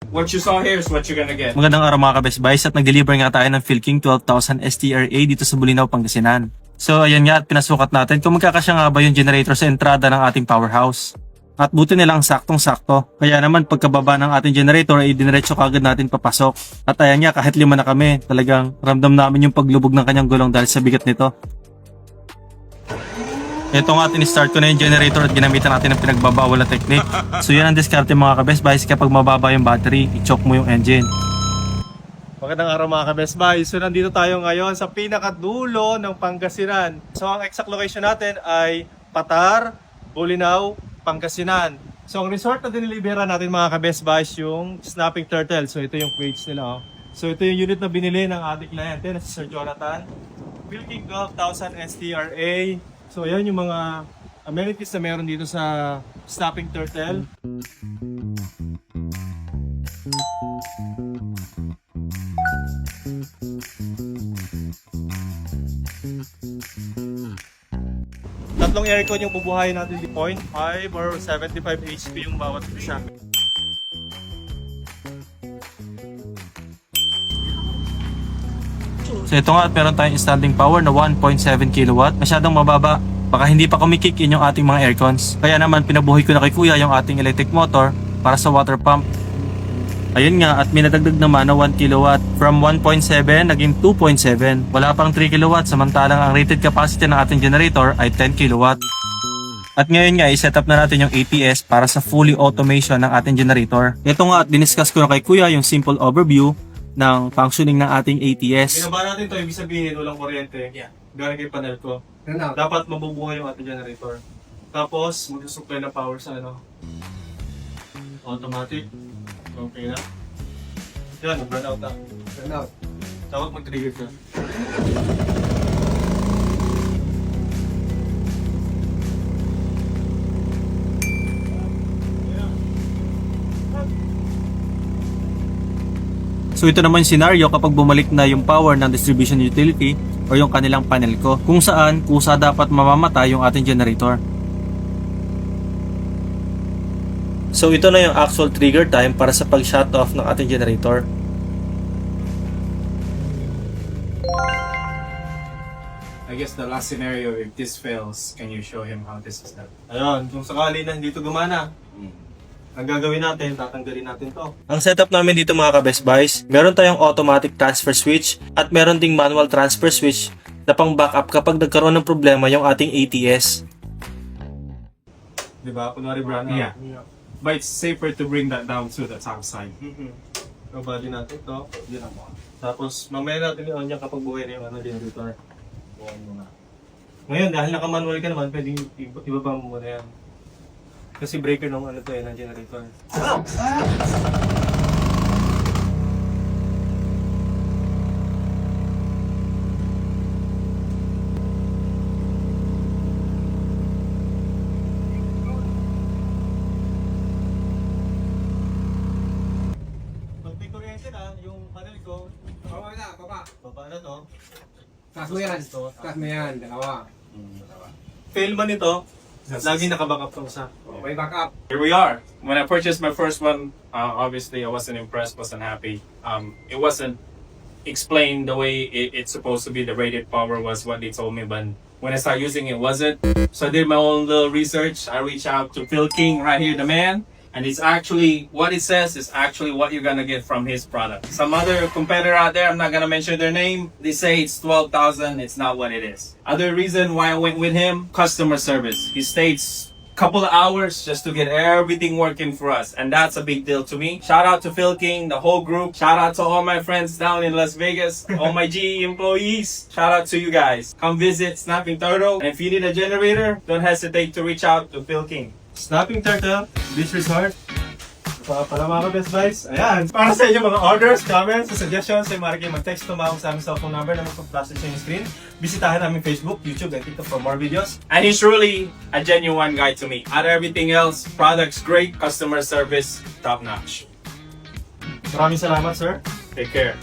what you saw here is what you're gonna get. Magandang araw mga ka-Best Buys at nag-deliver nga tayo ng Philking 12,000 STRA dito sa Bulinaw, Pangasinan. So ayan nga at pinasukat natin kung magkakasya nga ba yung generator sa entrada ng ating powerhouse. At buti nilang saktong-sakto. Kaya naman pagkababa ng ating generator ay diniretso kagad natin papasok. At ayan nga kahit 5 na kami, talagang ramdam namin yung paglubog ng kanyang gulong dahil sa bigat nito. Ito nga start ko na yung generator at ginamitan natin ng pinagbabawal na technique. So yan ang diskarte mga ka-Best Buys kapag mababa yung battery, i-choke mo yung engine. Magandang araw mga ka-Best Buys. So nandito tayo ngayon sa pinakadulo ng Pangasinan. So ang exact location natin ay Patar, Bulinaw, Pangasinan. So ang resort na dinilibera natin mga ka-Best Buys yung Snapping Turtle. So ito yung crates nila. Oh. So ito yung unit na binili ng ating kliyente na si Sir Jonathan. Philking 12,000 STRA. So ayan yung mga amenities na meron dito sa Snapping Turtle. Tatlong aircon yung bubuhayin natin di 0.5 or 75 HP yung bawat isa. So ito nga at meron tayong standing power na 1.7 kW. Masyadong mababa. Baka hindi pa kumikik in yung ating mga aircons. Kaya naman pinabuhay ko na kay kuya yung ating electric motor para sa water pump. Ayun nga at minadagdag naman na 1 kW. From 1.7 naging 2.7. Wala pang 3 kW samantalang ang rated capacity ng ating generator ay 10 kW. At ngayon nga i-set up na natin yung ATS para sa fully automation ng ating generator. Ito nga at diniscuss ko na kay kuya yung simple overview ng functioning ng ating ATS. Binaba natin ito, ibig sabihin walang kuryente. Yeah. Galing kay panel ko. Dapat mabubuhay yung ating generator. Tapos mag-supply na power sa automatic. Okay na. Yan, mag-burn out na. Burn out. Dapat mag-trigger ka. So ito naman yung scenario kapag bumalik na yung power ng distribution utility o yung kanilang panel ko. Kung saan, kusa dapat mamamatay yung ating generator. So ito na yung actual trigger time para sa pag-shut off ng ating generator. I guess the last scenario, if this fails, can you show him how this is done? Ayun, kung sakali na hindi ito gumana, ang gagawin natin, tatanggalin natin to. Ang setup namin dito mga ka-Best Buys, meron tayong automatic transfer switch at meron ding manual transfer switch na pang backup kapag nagkaroon ng problema yung ating ATS. Diba? Kunwari brand yeah. But it's safer to bring that down to the top side. Kabali natin to. Tapos mamaya natin i-on yan kapag buhay na yung generator. Buhay mo na. Ngayon, dahil naka-manual ka naman, pwedeng ibaba mo muna yan. Kasi breaker ng ng generator. Pag may kuryente na, yung panel ko, baba na to. Taas mo yan, dalawa. Fail man ito, lagi naka-backup to sa. May backup. Here we are. When I purchased my first one, obviously I wasn't impressed, wasn't happy. It wasn't explained the way it's supposed to be. The rated power was what they told me, but when I started using it, wasn't. So I did my own little research. I reached out to Philking right here, the man. And it's actually, what it says is actually what you're gonna get from his product. Some other competitor out there, I'm not gonna mention their name, they say it's 12,000, it's not what it is. Other reason why I went with him, customer service. He stays couple of hours just to get everything working for us, and that's a big deal to me. Shout out to Philking, the whole group. Shout out to all my friends down in Las Vegas, all my GE employees. Shout out to you guys. Come visit Snapping Turtle, and if you need a generator, don't hesitate to reach out to Philking. Snapping Turtle, Beach Resort. Para mga Best Buys. Ayan. Para sa inyo mga orders, comments, suggestions, ay maaari kayo mag-text tumawag sa aming cellphone number na mag-flash sa yung screen. Bisitahin namin Facebook, YouTube, and TikTok for more videos. And he's truly a genuine guy to me. Out of everything else, products great, customer service top notch. Maraming salamat, sir. Take care.